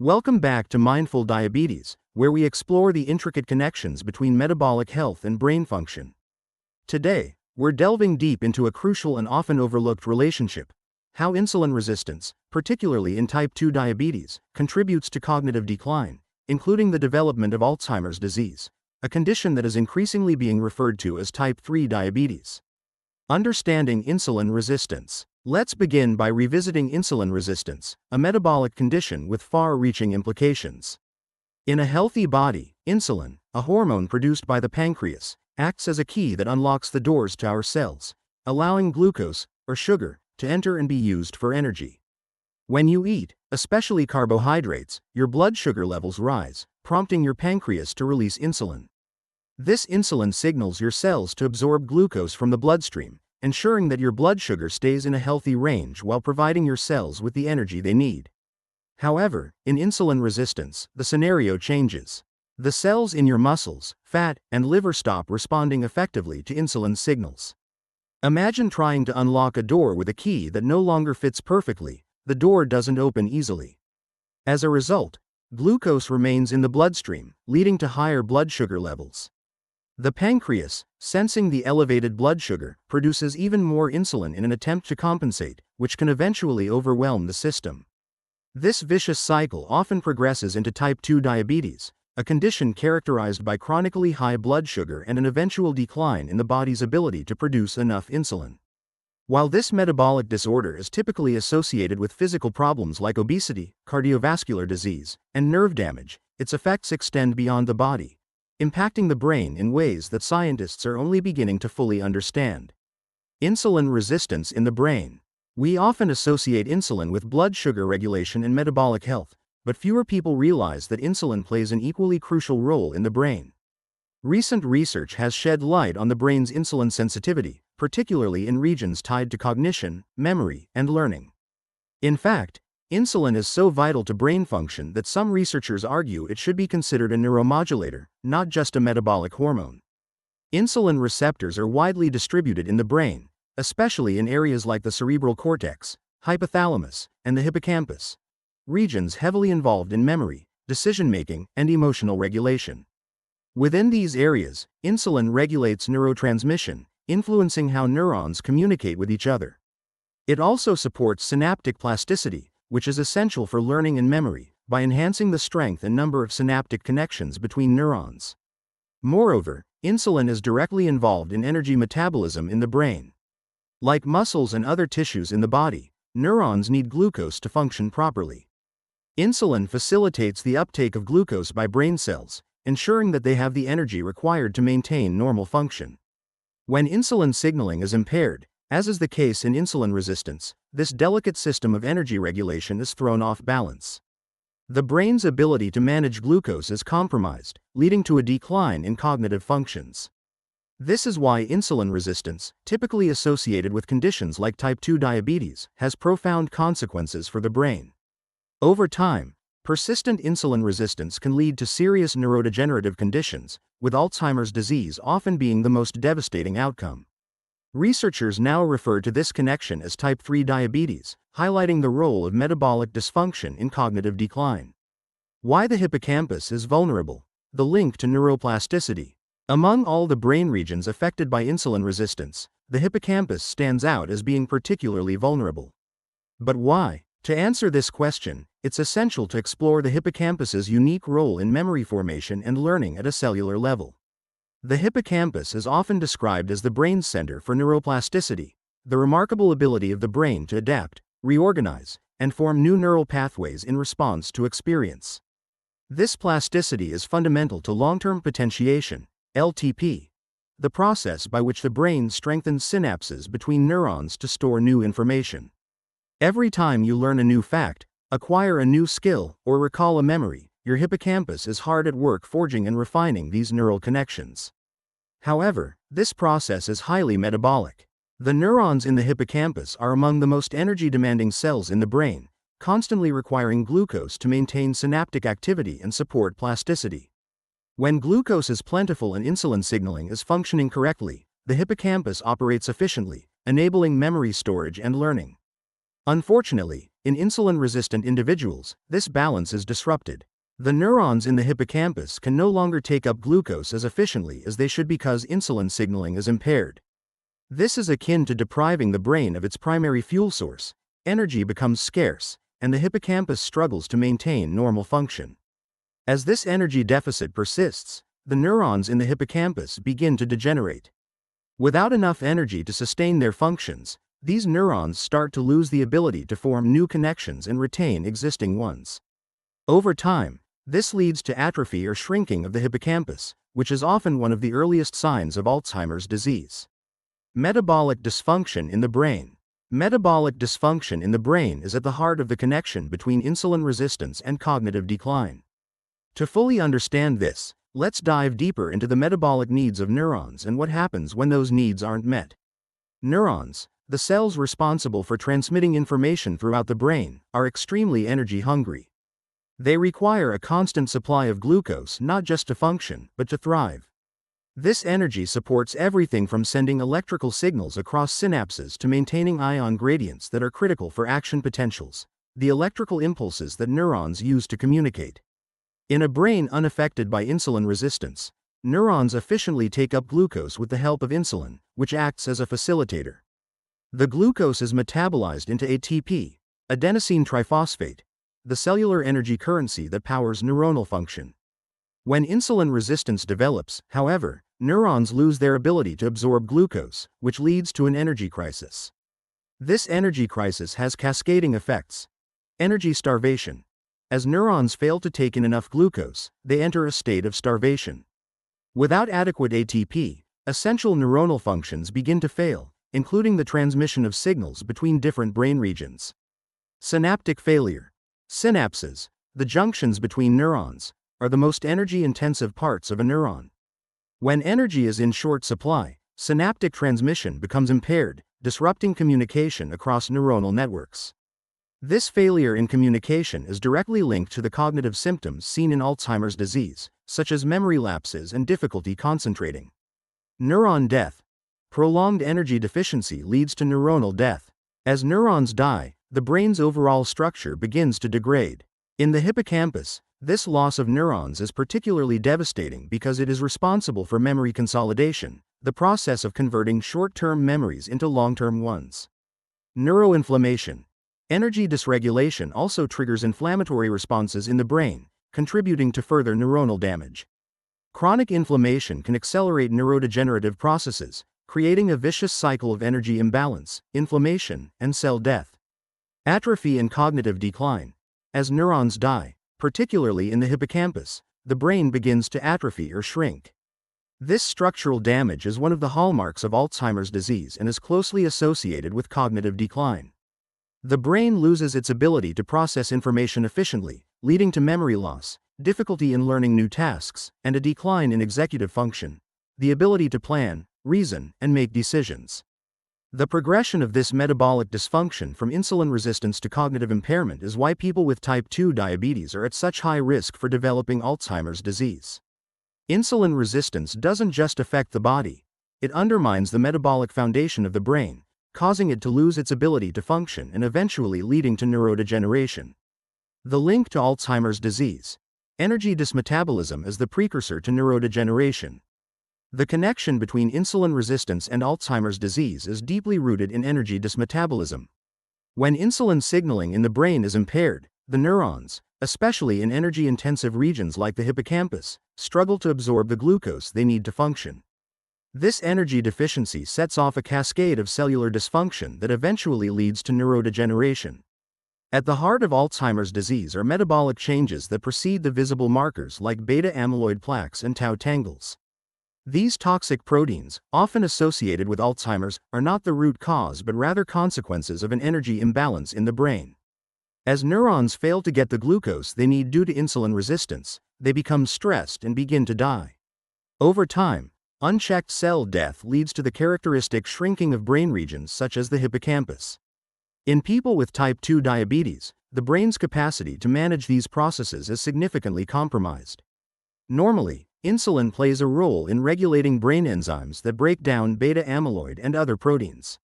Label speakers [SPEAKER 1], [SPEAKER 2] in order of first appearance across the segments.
[SPEAKER 1] Welcome back to Mindful Diabetes, where we explore the intricate connections between metabolic health and brain function. Today, we're delving deep into a crucial and often overlooked relationship: how insulin resistance, particularly in type 2 diabetes, contributes to cognitive decline, including the development of Alzheimer's disease, a condition that is increasingly being referred to as type 3 diabetes. Understanding insulin resistance. Let's begin by revisiting insulin resistance, a metabolic condition with far-reaching implications. In a healthy body, insulin, a hormone produced by the pancreas, acts as a key that unlocks the doors to our cells, allowing glucose, or sugar, to enter and be used for energy. When you eat, especially carbohydrates, your blood sugar levels rise, prompting your pancreas to release insulin. This insulin signals your cells to absorb glucose from the bloodstream, ensuring that your blood sugar stays in a healthy range while providing your cells with the energy they need. However, in insulin resistance, the scenario changes. The cells in your muscles, fat, and liver stop responding effectively to insulin signals. Imagine trying to unlock a door with a key that no longer fits perfectly. The door doesn't open easily. As a result, glucose remains in the bloodstream, leading to higher blood sugar levels. The pancreas, sensing the elevated blood sugar, produces even more insulin in an attempt to compensate, which can eventually overwhelm the system. This vicious cycle often progresses into type 2 diabetes, a condition characterized by chronically high blood sugar and an eventual decline in the body's ability to produce enough insulin. While this metabolic disorder is typically associated with physical problems like obesity, cardiovascular disease, and nerve damage, its effects extend beyond the body, impacting the brain in ways that scientists are only beginning to fully understand. Insulin resistance in the brain. We often associate insulin with blood sugar regulation and metabolic health, but fewer people realize that insulin plays an equally crucial role in the brain. Recent research has shed light on the brain's insulin sensitivity, particularly in regions tied to cognition, memory, and learning. In fact, insulin is so vital to brain function that some researchers argue it should be considered a neuromodulator, not just a metabolic hormone. Insulin receptors are widely distributed in the brain, especially in areas like the cerebral cortex, hypothalamus, and the hippocampus, regions heavily involved in memory, decision-making, and emotional regulation. Within these areas, insulin regulates neurotransmission, influencing how neurons communicate with each other. It also supports synaptic plasticity, which is essential for learning and memory, by enhancing the strength and number of synaptic connections between neurons. Moreover, insulin is directly involved in energy metabolism in the brain. Like muscles and other tissues in the body, neurons need glucose to function properly. Insulin facilitates the uptake of glucose by brain cells, ensuring that they have the energy required to maintain normal function. When insulin signaling is impaired, as is the case in insulin resistance, this delicate system of energy regulation is thrown off balance. The brain's ability to manage glucose is compromised, leading to a decline in cognitive functions. This is why insulin resistance, typically associated with conditions like type 2 diabetes, has profound consequences for the brain. Over time, persistent insulin resistance can lead to serious neurodegenerative conditions, with Alzheimer's disease often being the most devastating outcome. Researchers now refer to this connection as type 3 diabetes, highlighting the role of metabolic dysfunction in cognitive decline. Why the hippocampus is vulnerable. The link to neuroplasticity. Among all the brain regions affected by insulin resistance, the hippocampus stands out as being particularly vulnerable. But why? To answer this question, it's essential to explore the hippocampus's unique role in memory formation and learning at a cellular level. The hippocampus is often described as the brain's center for neuroplasticity, the remarkable ability of the brain to adapt, reorganize, and form new neural pathways in response to experience. This plasticity is fundamental to long-term potentiation, LTP, the process by which the brain strengthens synapses between neurons to store new information. Every time you learn a new fact, acquire a new skill, or recall a memory, your hippocampus is hard at work forging and refining these neural connections. However, this process is highly metabolic. The neurons in the hippocampus are among the most energy-demanding cells in the brain, constantly requiring glucose to maintain synaptic activity and support plasticity. When glucose is plentiful and insulin signaling is functioning correctly, the hippocampus operates efficiently, enabling memory storage and learning. Unfortunately, In insulin-resistant individuals, this balance is disrupted. The neurons in the hippocampus can no longer take up glucose as efficiently as they should because insulin signaling is impaired. This is akin to depriving the brain of its primary fuel source. Energy becomes scarce, and the hippocampus struggles to maintain normal function. As this energy deficit persists, the neurons in the hippocampus begin to degenerate. Without enough energy to sustain their functions, these neurons start to lose the ability to form new connections and retain existing ones. Over time, this leads to atrophy or shrinking of the hippocampus, which is often one of the earliest signs of Alzheimer's disease. Metabolic dysfunction in the brain. Metabolic dysfunction in the brain is at the heart of the connection between insulin resistance and cognitive decline. To fully understand this, let's dive deeper into the metabolic needs of neurons and what happens when those needs aren't met. Neurons, the cells responsible for transmitting information throughout the brain, are extremely energy hungry. They require a constant supply of glucose not just to function, but to thrive. This energy supports everything from sending electrical signals across synapses to maintaining ion gradients that are critical for action potentials, the electrical impulses that neurons use to communicate. In a brain unaffected by insulin resistance, neurons efficiently take up glucose with the help of insulin, which acts as a facilitator. The glucose is metabolized into ATP, adenosine triphosphate, the cellular energy currency that powers neuronal function. When insulin resistance develops, however, neurons lose their ability to absorb glucose, which leads to an energy crisis. This energy crisis has cascading effects. Energy starvation. As neurons fail to take in enough glucose, they enter a state of starvation. Without adequate ATP, essential neuronal functions begin to fail, including the transmission of signals between different brain regions. Synaptic failure. Synapses, the junctions between neurons, are the most energy-intensive parts of a neuron. When energy is in short supply, synaptic transmission becomes impaired, disrupting communication across neuronal networks. This failure in communication is directly linked to the cognitive symptoms seen in Alzheimer's disease, such as memory lapses and difficulty concentrating. Neuron death. Prolonged energy deficiency leads to neuronal death. As neurons die, the brain's overall structure begins to degrade. In the hippocampus, this loss of neurons is particularly devastating because it is responsible for memory consolidation, the process of converting short-term memories into long-term ones. Neuroinflammation. Energy dysregulation also triggers inflammatory responses in the brain, contributing to further neuronal damage. Chronic inflammation can accelerate neurodegenerative processes, creating a vicious cycle of energy imbalance, inflammation, and cell death. Atrophy and cognitive decline. As neurons die, particularly in the hippocampus, the brain begins to atrophy or shrink. This structural damage is one of the hallmarks of Alzheimer's disease and is closely associated with cognitive decline. The brain loses its ability to process information efficiently, leading to memory loss, difficulty in learning new tasks, and a decline in executive function, the ability to plan, reason, and make decisions. The progression of this metabolic dysfunction from insulin resistance to cognitive impairment is why people with type 2 diabetes are at such high risk for developing Alzheimer's disease. Insulin resistance doesn't just affect the body, it undermines the metabolic foundation of the brain, causing it to lose its ability to function and eventually leading to neurodegeneration. The link to Alzheimer's disease. Energy dysmetabolism is the precursor to neurodegeneration. The connection between insulin resistance and Alzheimer's disease is deeply rooted in energy dysmetabolism. When insulin signaling in the brain is impaired, the neurons, especially in energy-intensive regions like the hippocampus, struggle to absorb the glucose they need to function. This energy deficiency sets off a cascade of cellular dysfunction that eventually leads to neurodegeneration. At the heart of Alzheimer's disease are metabolic changes that precede the visible markers like beta-amyloid plaques and tau tangles. These toxic proteins, often associated with Alzheimer's, are not the root cause but rather consequences of an energy imbalance in the brain. As neurons fail to get the glucose they need due to insulin resistance, they become stressed and begin to die. Over time, unchecked cell death leads to the characteristic shrinking of brain regions such as the hippocampus. In people with type 2 diabetes, the brain's capacity to manage these processes is significantly compromised. Normally, insulin plays a role in regulating brain enzymes that break down beta-amyloid and other proteins.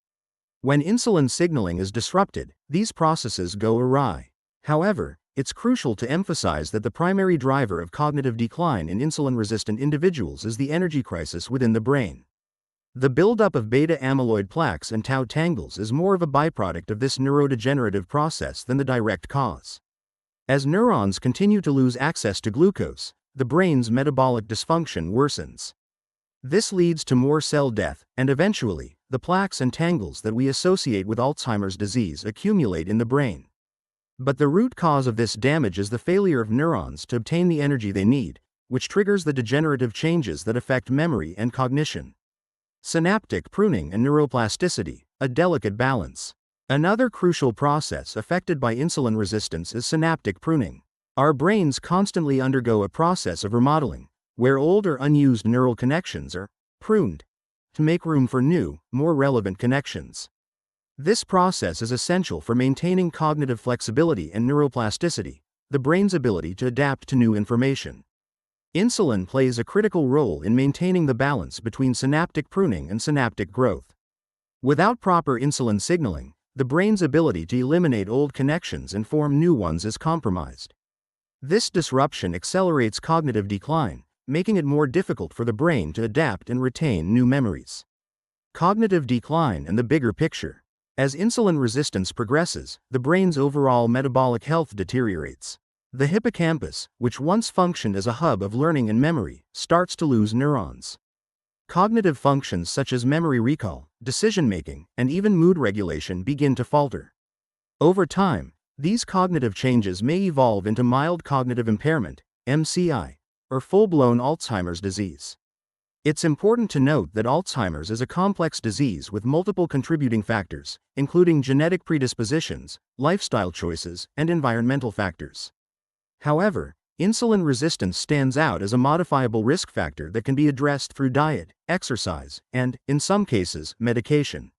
[SPEAKER 1] When insulin signaling is disrupted, these processes go awry. However, it's crucial to emphasize that the primary driver of cognitive decline in insulin-resistant individuals is the energy crisis within the brain. The buildup of beta-amyloid plaques and tau tangles is more of a byproduct of this neurodegenerative process than the direct cause. As neurons continue to lose access to glucose, the brain's metabolic dysfunction worsens. This leads to more cell death, and eventually, the plaques and tangles that we associate with Alzheimer's disease accumulate in the brain. But the root cause of this damage is the failure of neurons to obtain the energy they need, which triggers the degenerative changes that affect memory and cognition. Synaptic pruning and neuroplasticity, a delicate balance. Another crucial process affected by insulin resistance is synaptic pruning. Our brains constantly undergo a process of remodeling, where old or unused neural connections are pruned to make room for new, more relevant connections. This process is essential for maintaining cognitive flexibility and neuroplasticity, the brain's ability to adapt to new information. Insulin plays a critical role in maintaining the balance between synaptic pruning and synaptic growth. Without proper insulin signaling, the brain's ability to eliminate old connections and form new ones is compromised. This disruption accelerates cognitive decline, making it more difficult for the brain to adapt and retain new memories. Cognitive decline and the bigger picture. As insulin resistance progresses, the brain's overall metabolic health deteriorates. The hippocampus, which once functioned as a hub of learning and memory, starts to lose neurons. Cognitive functions such as memory recall, decision-making, and even mood regulation begin to falter. Over time, these cognitive changes may evolve into mild cognitive impairment, MCI, or full-blown Alzheimer's disease. It's important to note that Alzheimer's is a complex disease with multiple contributing factors, including genetic predispositions, lifestyle choices, and environmental factors. However, insulin resistance stands out as a modifiable risk factor that can be addressed through diet, exercise, and, in some cases, medication.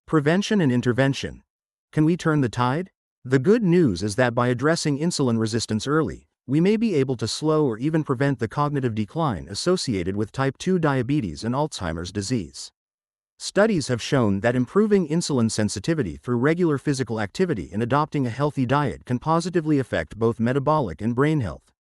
[SPEAKER 1] Prevention and intervention. Can we turn the tide? The good news is that by addressing insulin resistance early, we may be able to slow or even prevent the cognitive decline associated with type 2 diabetes and Alzheimer's disease. Studies have shown that improving insulin sensitivity through regular physical activity and adopting a healthy diet can positively affect both metabolic and brain health.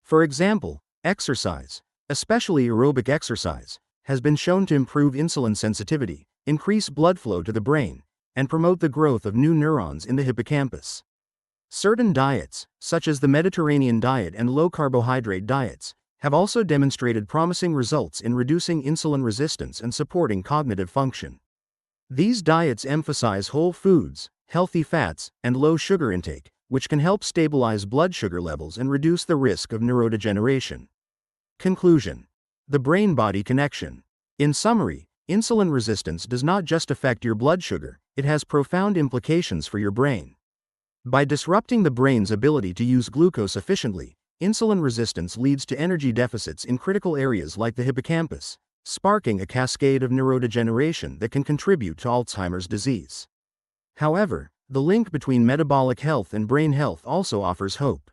[SPEAKER 1] For example, exercise, especially aerobic exercise, has been shown to improve insulin sensitivity, increase blood flow to the brain, and promote the growth of new neurons in the hippocampus. Certain diets, such as the Mediterranean diet and low-carbohydrate diets, have also demonstrated promising results in reducing insulin resistance and supporting cognitive function. These diets emphasize whole foods, healthy fats, and low sugar intake, which can help stabilize blood sugar levels and reduce the risk of neurodegeneration. Conclusion. The brain-body connection. In summary, insulin resistance does not just affect your blood sugar, it has profound implications for your brain. By disrupting the brain's ability to use glucose efficiently, insulin resistance leads to energy deficits in critical areas like the hippocampus, sparking a cascade of neurodegeneration that can contribute to Alzheimer's disease. However, the link between metabolic health and brain health also offers hope.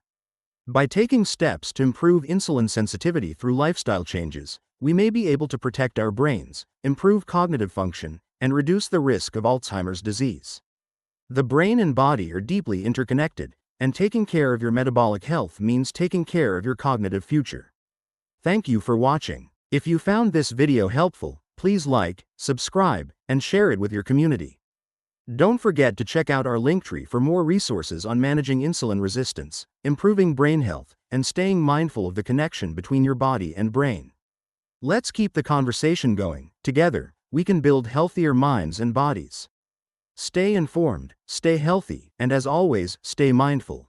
[SPEAKER 1] By taking steps to improve insulin sensitivity through lifestyle changes, we may be able to protect our brains, improve cognitive function, and reduce the risk of Alzheimer's disease. The brain and body are deeply interconnected, and taking care of your metabolic health means taking care of your cognitive future. Thank you for watching. If you found this video helpful, please like, subscribe, and share it with your community. Don't forget to check out our Linktree for more resources on managing insulin resistance, improving brain health, and staying mindful of the connection between your body and brain. Let's keep the conversation going. Together, we can build healthier minds and bodies. Stay informed, stay healthy, and as always, stay mindful.